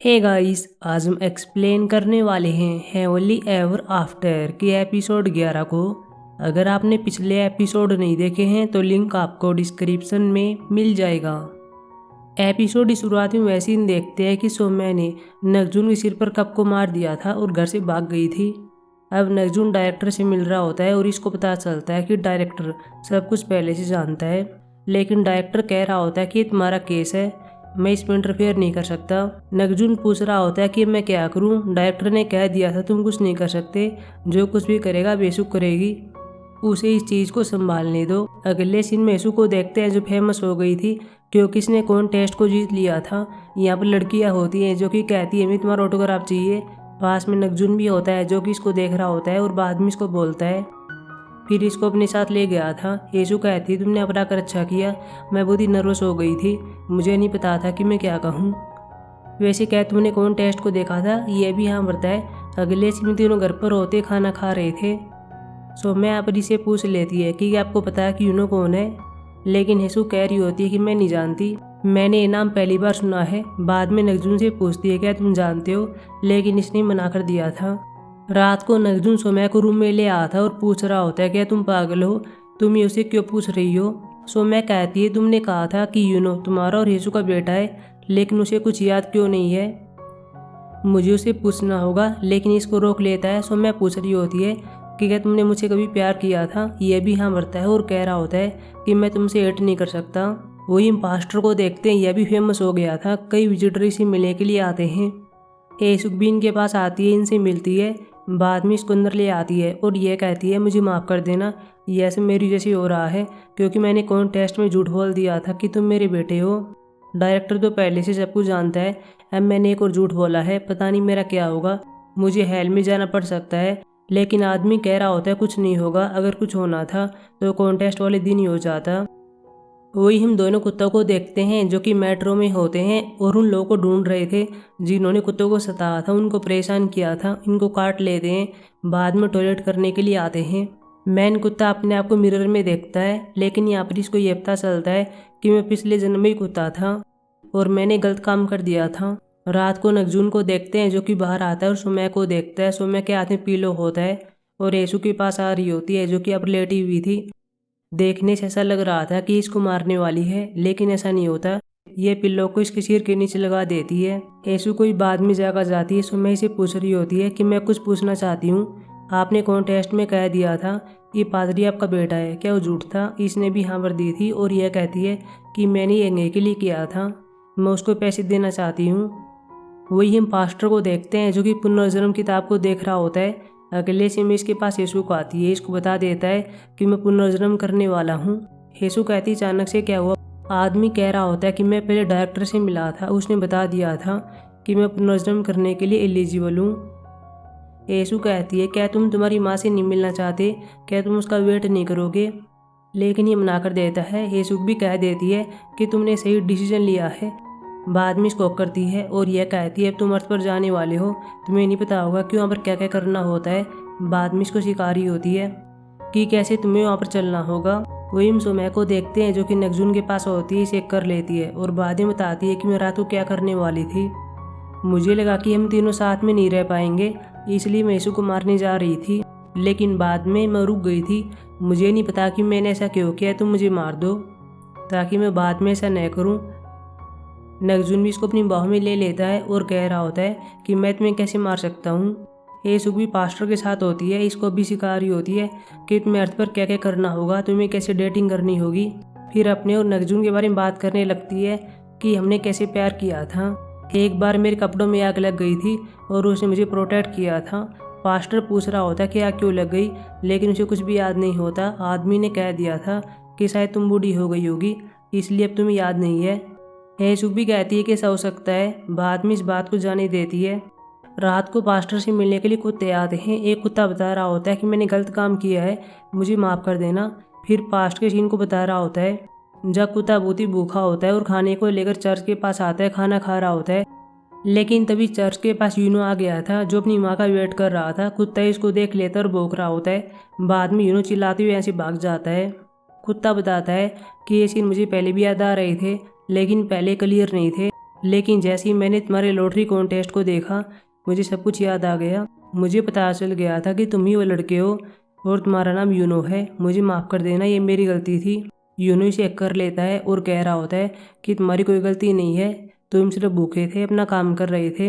Hey guys, आज हम explain करने वाले हैं हेवनली एवर आफ्टर के एपिसोड 11 को। अगर आपने पिछले एपिसोड नहीं देखे हैं तो लिंक आपको डिस्क्रिप्शन में मिल जाएगा। एपिसोड की शुरुआत में वैसे ही देखते हैं कि सौम्या ने नगजुन के सिर पर कप को मार दिया था और घर से भाग गई थी। अब नगजुन डायरेक्टर से मिल रहा होता है और इसको पता चलता है कि डायरेक्टर सब कुछ पहले से जानता है, लेकिन डायरेक्टर कह रहा होता है कि तुम्हारा केस है, मैं इस पर इंटरफेयर नहीं कर सकता। नगजुन पूछ रहा होता है कि मैं क्या करूं, डायरेक्टर ने कह दिया था तुम कुछ नहीं कर सकते, जो कुछ भी करेगा बेसुख करेगी, उसे इस चीज़ को संभालने दो। अगले सीन में यसु को देखते हैं जो फेमस हो गई थी क्योंकि इसने कॉन्टेस्ट को जीत लिया था। यहाँ पर लड़कियाँ होती हैं जो कि कहती है हमें तुम्हारा ऑटोग्राफ चाहिए। पास में नगजुन भी होता है जो कि इसको देख रहा होता है और बाद में इसको बोलता है, फिर इसको अपने साथ ले गया था। येसु कहती तुमने अपना कर अच्छा किया, मैं बहुत ही नर्वस हो गई थी, मुझे नहीं पता था कि मैं क्या कहूँ। वैसे क्या तुमने कौन टेस्ट को देखा था, ये भी हाँ बताए। अगले सीन में तीनों घर पर होते खाना खा रहे थे। सौम्या यहाँ पर इसे पूछ लेती है कि आपको पता है कि यूनो कौन है, लेकिन येसु कह रही होती है कि मैं नहीं जानती, मैंने ये नाम पहली बार सुना है। बाद में नगजुन से पूछती है क्या तुम जानते हो, लेकिन इसने मना कर दिया था। रात को नगजुन सौम्या को रूम में ले आया था और पूछ रहा होता है क्या तुम पागल हो, तुम ये उसे क्यों पूछ रही हो। सौम्या कहती है तुमने कहा था कि यूनो तुम्हारा और येसु का बेटा है, लेकिन उसे कुछ याद क्यों नहीं है, मुझे उसे पूछना होगा। लेकिन इसको रोक लेता है। सौम्या पूछ रही होती है कि क्या तुमने मुझसे कभी प्यार किया था, यह भी हाँ भरता है और कह रहा होता है कि मैं तुमसे हेट नहीं कर सकता। वही इम्पास्टर को देखते हैं, यह भी फेमस हो गया था, कई विजिटर इसे मिलने के लिए आते हैं। येसु भी इनके पास आती है, इनसे मिलती है, बाद में इसको अंदर ले आती है और यह कहती है मुझे माफ़ कर देना, यह सब मेरी जैसे हो रहा है क्योंकि मैंने कॉन्टेस्ट में झूठ बोल दिया था कि तुम मेरे बेटे हो। डायरेक्टर तो पहले से सब कुछ जानता है, अब मैंने एक और झूठ बोला है, पता नहीं मेरा क्या होगा, मुझे हेल में जाना पड़ सकता है। लेकिन आदमी कह रहा होता है कुछ नहीं होगा, अगर कुछ होना था तो कॉन्टेस्ट वाले दिन ही हो जाता। वही हम दोनों कुत्तों को देखते हैं जो कि मेट्रो में होते हैं और उन लोगों को ढूंढ रहे थे जिन्होंने कुत्तों को सताया था, उनको परेशान किया था, इनको काट लेते हैं। बाद में टॉयलेट करने के लिए आते हैं। मैन कुत्ता अपने आप को मिरर में देखता है, लेकिन यहाँ पर इसको ये पता चलता है कि मैं पिछले जन्म में ही कुत्ता था और मैंने गलत काम कर दिया था। रात को नगजुन को देखते हैं जो कि बाहर आता है और सौम्या को देखता है। सौम्या के हाथ में पिलो होता है और येसु के पास आ रही होती है जो कि अब लेटी हुई थी। देखने से ऐसा लग रहा था कि इसको मारने वाली है, लेकिन ऐसा नहीं होता, ये पिल्लो को इसके सिर के नीचे लगा देती है। येसु कोई बाद में जाकर जाती है। सौम्या से पूछ रही होती है कि मैं कुछ पूछना चाहती हूँ, आपने कॉन्टेस्ट में कह दिया था ये पादरी आपका बेटा है, क्या वो झूठ था। इसने भी हाँ भर दी थी और यह कहती है कि मैंने ये अंगे के लिए किया था, मैं उसको पैसे देना चाहती हूँ। वही हम पास्टर को देखते हैं जो कि पुनर्जन्म किताब को देख रहा होता है। अगले से में इसके पास येसु को आती है, इसको बता देता है कि मैं पुनर्जन्म करने वाला हूँ। येसु कहती अचानक से क्या हुआ। आदमी कह रहा होता है कि मैं पहले डायरेक्टर से मिला था, उसने बता दिया था कि मैं पुनर्जन्म करने के लिए एलिजिबल हूँ। येसु कहती है क्या तुम तुम्हारी माँ से नहीं मिलना चाहते, क्या तुम उसका वेट नहीं करोगे, लेकिन ये मना कर देता है। येसु भी कह देती है कि तुमने सही डिसीजन लिया है। बाद में इसको करती है और यह कहती है अब तुम अर्थ पर जाने वाले हो, तुम्हें नहीं पता होगा कि वहाँ पर क्या क्या करना होता है। बाद में इसको सिखा रही होती है कि कैसे तुम्हें वहाँ पर चलना होगा। वही हम सौम्या को देखते हैं जो कि नगजुन के पास होती है, इसे कर लेती है और बाद में बताती है कि मैं रात को क्या करने वाली थी, मुझे लगा कि हम तीनों साथ में नहीं रह पाएंगे, इसलिए मैं येसु को मारने जा रही थी, लेकिन बाद में मैं रुक गई थी, मुझे नहीं पता कि मैंने ऐसा क्यों किया, तुम मुझे मार दो ताकि मैं बाद में ऐसा न करूँ। नगजुन भी इसको अपनी बाहों में ले लेता है और कह रहा होता है कि मैं तुम्हें कैसे मार सकता हूँ। येसु भी पास्टर के साथ होती है, इसको भी सिखा रही होती है कि तुम्हें अर्थ पर क्या क्या करना होगा, तुम्हें कैसे डेटिंग करनी होगी। फिर अपने और नगजुन के बारे में बात करने लगती है कि हमने कैसे प्यार किया था। एक बार मेरे कपड़ों में आग लग गई थी और उसने मुझे प्रोटेक्ट किया था। पास्टर पूछ रहा होता कि आग क्यों लग गई, लेकिन उसे कुछ भी याद नहीं होता। आदमी ने कह दिया था कि शायद तुम बूढ़ी हो गई होगी, इसलिए अब तुम्हें याद नहीं है। येसु भी कहती है कि ऐसा हो सकता है, बाद में इस बात को जाने देती है। रात को पास्टर से मिलने के लिए कुत्ते आते हैं। एक कुत्ता बता रहा होता है कि मैंने गलत काम किया है, मुझे माफ़ कर देना। फिर पास्ट के सीन को बता रहा होता है जब कुत्ता बहुत ही भूखा होता है और खाने को लेकर चर्च के पास आता है, खाना खा रहा होता है, लेकिन तभी चर्च के पास यूनो आ गया था जो अपनी माँ का वेट कर रहा था। कुत्ता इसको देख लेता और भौंक रहा होता है। बाद में यूनो चिल्लाते हुए ऐसे भाग जाता है। कुत्ता बताता है कि ये सीन मुझे पहले भी याद आ रहे थे, लेकिन पहले क्लियर नहीं थे। लेकिन जैसे ही मैंने तुम्हारे लॉटरी कॉन्टेस्ट को देखा मुझे सब कुछ याद आ गया। मुझे पता चल गया था कि तुम ही वो लड़के हो और तुम्हारा नाम यूनो है। मुझे माफ़ कर देना, ये मेरी गलती थी। यूनो इसे कर लेता है और कह रहा होता है कि तुम्हारी कोई गलती नहीं है, तुम सिर्फ भूखे थे, अपना काम कर रहे थे।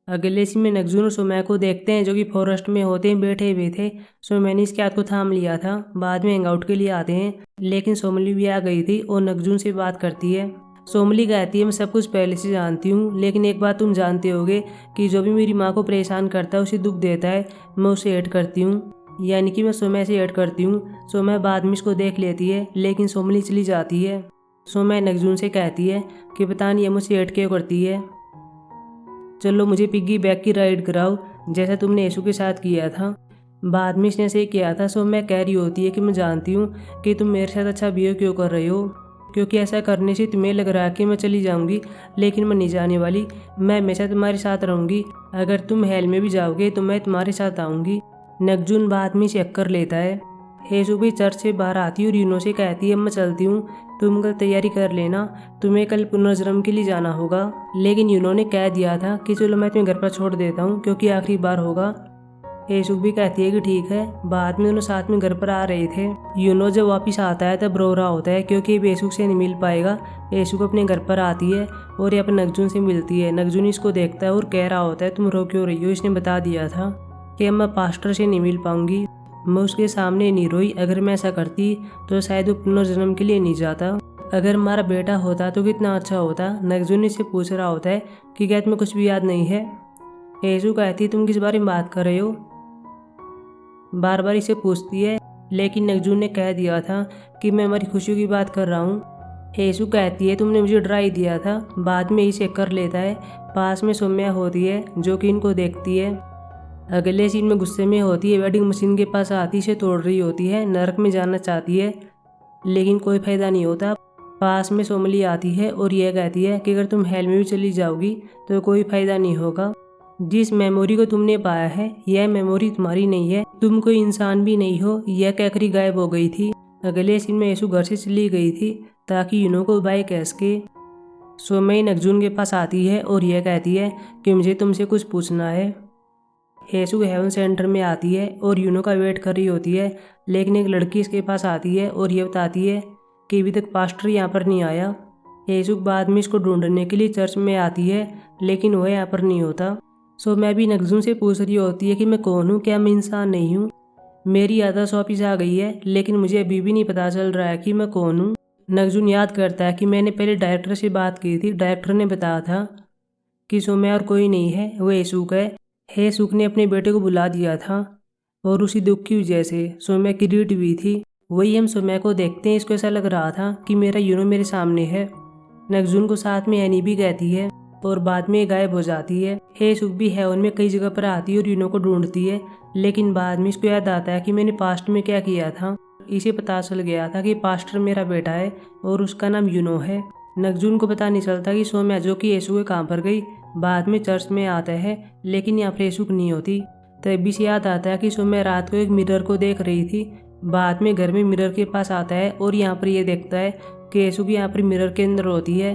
अगले सीन में नकजून और सुमै को देखते हैं जो कि फॉरेस्ट में होते हैं, बैठे हुए थे। सो मैंने इसके हाथ को थाम लिया था। बाद में हैंगआउट के लिए आते हैं, लेकिन सोमली भी आ गई थी और नकजून से बात करती है। सोमली कहती है मैं सब कुछ पहले से जानती हूँ, लेकिन एक बात तुम जानते होगे कि जो भी मेरी माँ को परेशान करता है, उसे दुख देता है, मैं उसे हेट करती हूँ, यानी कि मैं सुमै से हेट करती हूँ। सुमै बाद में इसको देख लेती है, लेकिन सोमली चली जाती है। सुमै नकजून से कहती है कि पता नहीं ये मुझसे हेट क्यों करती है, चलो मुझे पिग्गी बैक की राइड कराओ जैसा तुमने यीशु के साथ किया था। बाद में इसने से किया था। सो मैं कह रही होती है कि मैं जानती हूँ कि तुम मेरे साथ अच्छा बिहेव क्यों कर रही हो, क्योंकि ऐसा करने से तुम्हें लग रहा है कि मैं चली जाऊँगी, लेकिन मैं नहीं जाने वाली। मैं हमेशा तुम्हारे साथ रहूँगी। अगर तुम हेल में भी जाओगे तो मैं तुम्हारे साथ आऊँगी। नकजून बाद में चेक कर लेता है। हेसु भी चर्च से बाहर आती है और यूनो से कहती है मैं चलती हूँ, तुम कल तैयारी कर लेना, तुम्हें कल पुनर्जन्म के लिए जाना होगा। लेकिन यूनो ने कह दिया था कि चलो मैं तुम्हें घर पर छोड़ देता हूँ क्योंकि आखिरी बार होगा। हेसु भी कहती है कि ठीक है। बाद में दोनों साथ में घर पर आ रहे थे। यूनो जब वापस आता है तब रो रहा होता है क्योंकि हेसु से नहीं मिल पाएगा। हेसु को अपने घर पर आती है और ये अपने नकजून से मिलती है। नकजून इसको देखता है और कह रहा होता है तुम रो क्यों रही हो, इसने बता दिया था कि मैं पास्टर से नहीं मिल पाऊंगी। मैं उसके सामने नहीं रोई, अगर मैं ऐसा करती तो शायद वो पुनर्जन्म के लिए नहीं जाता। अगर हमारा बेटा होता तो कितना अच्छा होता। नकजून से पूछ रहा होता है कि क्या तुम्हें कुछ भी याद नहीं है। हेसु कहती है तुम किस बारे में बात कर रहे हो, बार बार इसे पूछती है, लेकिन नकजून ने कह दिया था कि मैं हमारी खुशियों की बात कर रहा हूँ। हेसु कहती है तुमने मुझे डरा ही दिया था। बाद में इसे कर लेता है। पास में सौम्या होती है जो कि इनको देखती है। अगले सीन में गुस्से में होती है, वेडिंग मशीन के पास आती है, इसे तोड़ रही होती है, नरक में जाना चाहती है, लेकिन कोई फायदा नहीं होता। पास में सोमली आती है और यह कहती है कि अगर तुम हेल में भी चली जाओगी तो कोई फायदा नहीं होगा। जिस मेमोरी को तुमने पाया है यह मेमोरी तुम्हारी नहीं है, तुम कोई इंसान भी नहीं हो। यह कहकर गायब हो गई थी। अगले सीन में यीशु घर से चली गई थी ताकि यूनो को बाय कह सके। सोमई नकजून के पास आती है और यह कहती है कि मुझे तुमसे कुछ पूछना है। हेसु हेवन सेंटर में आती है और यूनो का वेट कर रही होती है, लेकिन एक लड़की इसके पास आती है और ये बताती है कि अभी तक पास्टर यहाँ पर नहीं आया। हेसु बाद में इसको ढूंढने के लिए चर्च में आती है, लेकिन वह यहाँ पर नहीं होता। सो मैं भी नकजून से पूछ रही होती है कि मैं कौन हूँ, क्या मैं इंसान नहीं हूँ। मेरी आदत वापिस आ गई है, लेकिन मुझे अभी भी नहीं पता चल रहा है कि मैं कौन हूँ। नकजून याद करता है कि मैंने पहले डायरेक्टर से बात की थी, डायरेक्टर ने बताया था कि सोम्या और कोई नहीं है, वो हेसुक है। हेसुक ने अपने बेटे को बुला दिया था और उसी दुख की वजह से सोम्या किरीट हुई थी। वही हम सोम्या को देखते हैं, इसको ऐसा लग रहा था कि मेरा यूनो मेरे सामने है। नकजून को साथ में एनी भी कहती है और बाद में गायब हो जाती है। हेसुक भी हेवन में कई जगह पर आती है और यूनो को ढूंढती है, लेकिन बाद में इसको याद आता है कि मैंने पास्ट में क्या किया था। इसे पता चल गया था कि पास्टर मेरा बेटा है और उसका नाम यूनो है। नकजून को पता नहीं चलता कि सोम्या जो कि येसु के काम पर गई, बाद में चर्च में आता है, लेकिन यहाँ पर येसु नहीं होती। तभी से याद आता है कि सोम्या रात को एक मिरर को देख रही थी। बाद में घर में मिरर के पास आता है और यहाँ पर ये देखता है कि येसु भी यहाँ पर मिरर के अंदर होती है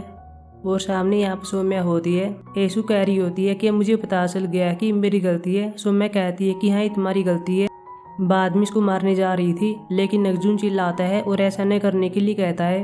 और सामने यहाँ पर सोम्या होती है। येसु कह रही होती है कि मुझे पता चल गया कि मेरी गलती है। सोम्या कहती है कि हाँ ये तुम्हारी गलती है। बाद में इसको मारने जा रही थी, लेकिन नकजून चिल्लाता है और ऐसा नहीं करने के लिए कहता है।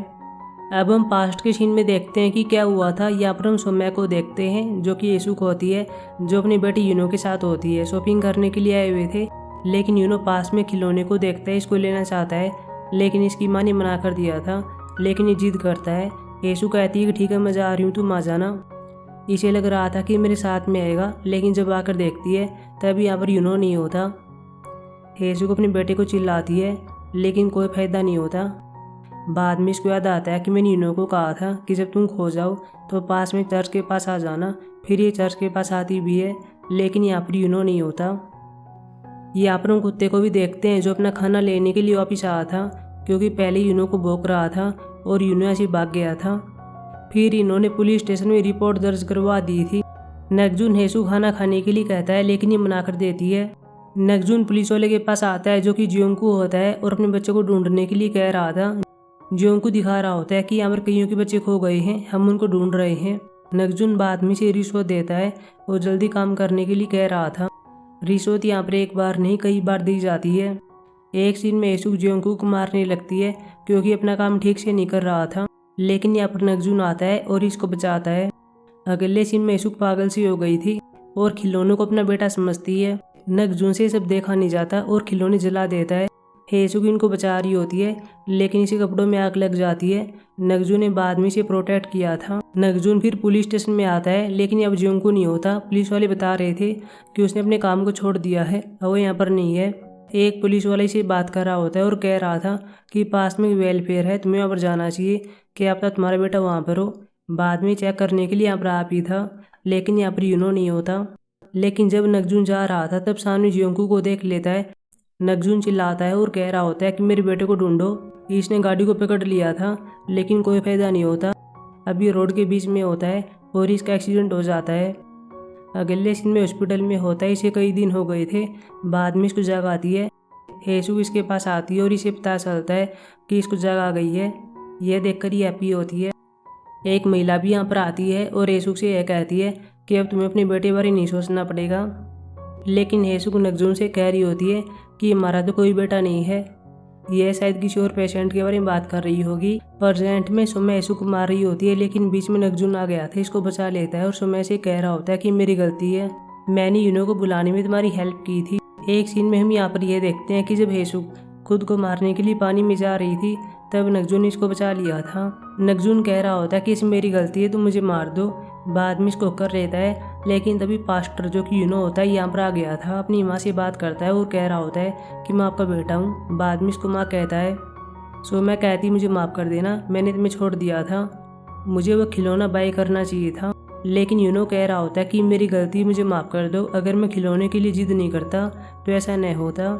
अब हम पास्ट के सीन में देखते हैं कि क्या हुआ था। यहाँ पर हम सोम्या को देखते हैं जो कि येसु को होती है, जो अपनी बेटी यूनो के साथ होती है। शॉपिंग करने के लिए आए हुए थे, लेकिन यूनो पास में खिलौने को देखता है, इसको लेना चाहता है, लेकिन इसकी माँ ने मना कर दिया था, लेकिन ये जिद करता है। येसु कहती है कि ठीक है मैं जा रही हूँ, तुम आ जाना। इसे लग रहा था कि मेरे साथ में आएगा, लेकिन जब आकर देखती है तभी यहाँ पर यूनो नहीं होता। येसु को अपने बेटे को चिल्लाती है, लेकिन कोई फायदा नहीं होता। बाद में इसको याद आता है कि मैंने यूनो को कहा था कि जब तुम खो जाओ तो पास में चर्च के पास आ जाना। फिर ये चर्च के पास आती भी है, लेकिन यहाँ पर यूनो नहीं होता। यहाँ पर हम कुत्ते को भी देखते हैं जो अपना खाना लेने के लिए वापिस आया था, क्योंकि पहले यूनो को भौंक रहा था और यूनो ऐसे भाग गया था। फिर इन्होंने पुलिस स्टेशन में रिपोर्ट दर्ज करवा दी थी। नकजून हेसु खाना खाने के लिए कहता है, लेकिन ये मना कर देती है। नकजून पुलिस वाले के पास आता है जो कि जियोंकू होता है और अपने बच्चे को ढूंढने के लिए कह रहा था। जियोंकू दिखा रहा होता है कि यहाँ पर कईयों के बच्चे खो गए हैं, हम उनको ढूंढ रहे हैं। नगजुन बाद में से रिश्वत देता है और जल्दी काम करने के लिए कह रहा था। रिश्वत यहाँ पर एक बार नहीं कई बार दी जाती है। एक सीन में एसुक जियोंगकू को मारने लगती है क्योंकि अपना काम ठीक से नहीं कर रहा था, लेकिन यहाँ पर नगजुन आता है और इसको बचाता है। अगले सीन में एसुक पागल सी हो गई थी और खिलौनों को अपना बेटा समझती है। नगजुन से सब देखा नहीं जाता और खिलौने जला देता है। हेसुक इनको बचा रही होती है, लेकिन इसे कपड़ों में आग लग जाती है। नगजुन ने बाद में इसे प्रोटेक्ट किया था। नगजुन फिर पुलिस स्टेशन में आता है, लेकिन अब जियोंगकू नहीं होता। पुलिस वाले बता रहे थे कि उसने अपने काम को छोड़ दिया है और वो यहाँ पर नहीं है। एक पुलिस वाले से बात कर रहा होता है और कह रहा था कि पास में वेलफेयर है, तुम्हें वहाँ पर जाना चाहिए, क्या पता तुम्हारा बेटा वहाँ पर हो। बाद में चेक करने के लिए यहाँ पर आप ही था, लेकिन यहाँ पर यूनो नहीं होता। लेकिन जब नगजुन जा रहा था तब सामने जियोंगकू को देख लेता है। नगजुन चिल्लाता है और कह रहा होता है कि मेरे बेटे को ढूंढो। इसने गाड़ी को पकड़ लिया था, लेकिन कोई फायदा नहीं होता। अब ये रोड के बीच में होता है और इसका एक्सीडेंट हो जाता है। अगले सीन में हॉस्पिटल में होता है। इसे कई दिन हो गए थे। बाद में इसको जग आती है। हेसुक इसके पास आती है और इसे पता चलता है कि इसको जग आ गई है। यह देखकर ही हैप्पी होती है। एक महिला भी यहाँ पर आती है और हेसुक से यह कहती है कि अब तुम्हें अपने बेटे बारे नहीं सोचना पड़ेगा। लेकिन हेसुक नगजुन से कह रही होती है कि हमारा तो कोई बेटा नहीं है। यह शायद किसी और पेशेंट के बारे में बात कर रही होगी। प्रेजेंट में सुमे हेसुक को मार रही होती है, लेकिन बीच में नगजुन आ गया था, इसको बचा लेता है और सुमे से कह रहा होता है कि मेरी गलती है, मैंने यूनो को बुलाने में तुम्हारी हेल्प की थी। एक सीन में हम यहाँ पर यह देखते हैं कि जब हेसुक खुद को मारने के लिए पानी में जा रही थी तब नगजुन ने इसको बचा लिया था। नगजुन कह रहा होता है कि इसमें मेरी गलती है, तुम मुझे मार दो। बाद में इसको कर लेता है, लेकिन तभी पास्टर जो कि यूनो होता है यहाँ पर आ गया था। अपनी माँ से बात करता है और कह रहा होता है कि मैं आपका बेटा हूँ। बाद में इसको माँ कहता है, सो मैं कहती मुझे माफ़ कर देना, मैंने तुम्हें छोड़ दिया था, मुझे वो खिलौना बाय करना चाहिए था। लेकिन यूनो कह रहा होता है कि मेरी गलती, मुझे माफ़ कर दो, अगर मैं खिलौने के लिए जिद नहीं करता तो ऐसा नहीं होता।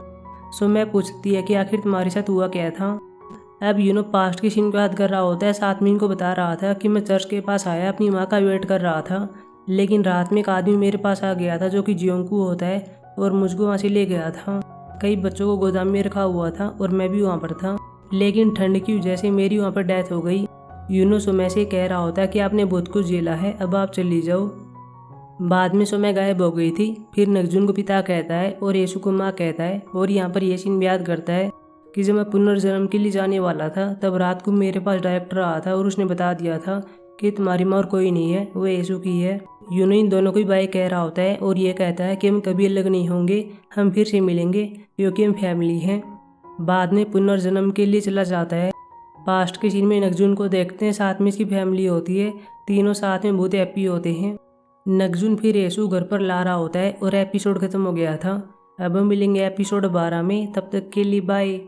सो मैं पूछती है कि आखिर तुम्हारे साथ हुआ क्या था। अब यूनो पास्ट की सीन को याद कर रहा होता है। साथ में इनको बता रहा था कि मैं चर्च के पास आया, अपनी माँ का वेट कर रहा था, लेकिन रात में एक आदमी मेरे पास आ गया था जो कि जियोंगकू होता है और मुझको वहाँ से ले गया था। कई बच्चों को गोदाम में रखा हुआ था और मैं भी वहाँ पर था, लेकिन ठंड की वजह से मेरी वहाँ पर डेथ हो गई। यूनो सुमे से कह रहा होता है कि आपने बहुत कुछ झेला है, अब आप चली जाओ। बाद में सुमे गायब हो गई थी। फिर नगजुन को पिता कहता है और येसु को माँ कहता है। और यहाँ पर ये सीन भी याद करता है कि जब मैं पुनर्जन्म के लिए जाने वाला था तब रात को मेरे पास डायरेक्टर आया था और उसने बता दिया था कि तुम्हारी माँ और कोई नहीं है, वो येसु की है। यूनो इन दोनों को ही बाय कह रहा होता है और ये कहता है कि हम कभी अलग नहीं होंगे, हम फिर से मिलेंगे क्योंकि हम फैमिली हैं। बाद में पुनर्जन्म के लिए चला जाता है। पास्ट के सीन में नगजुन को देखते हैं, साथ में इसकी फैमिली होती है, तीनों साथ में बहुत हैप्पी होते हैं। नगजुन फिर येसु घर पर ला रहा होता है और एपिसोड खत्म हो गया था। अब हम मिलेंगे एपिसोड 12 में, तब तक के लिए बाय।